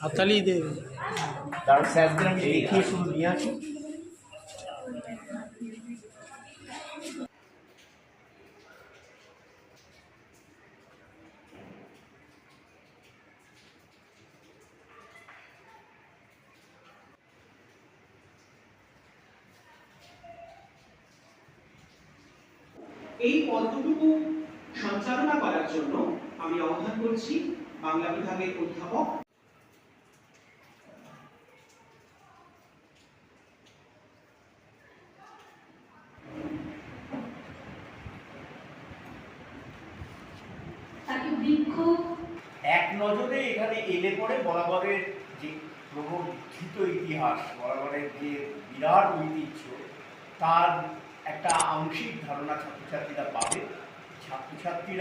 হাততালি দে। কারণ স্যারদের আমি দেখিয়ে শুরু নিয়ে আসি। এই পদটুকু সঞ্চালনা করার জন্য আমি আহ্বান করছি বাংলা বিভাগের অধ্যাপক এক নজরে এখানে এলে পরে বরাবরের যে প্রবর্ধিত ইতিহাস, বরাবরের যে বিরাট ঐতিহ্য, তার একটা আংশিক ধারণা ছাত্রছাত্রীরা পাবে। ছাত্রছাত্রীরা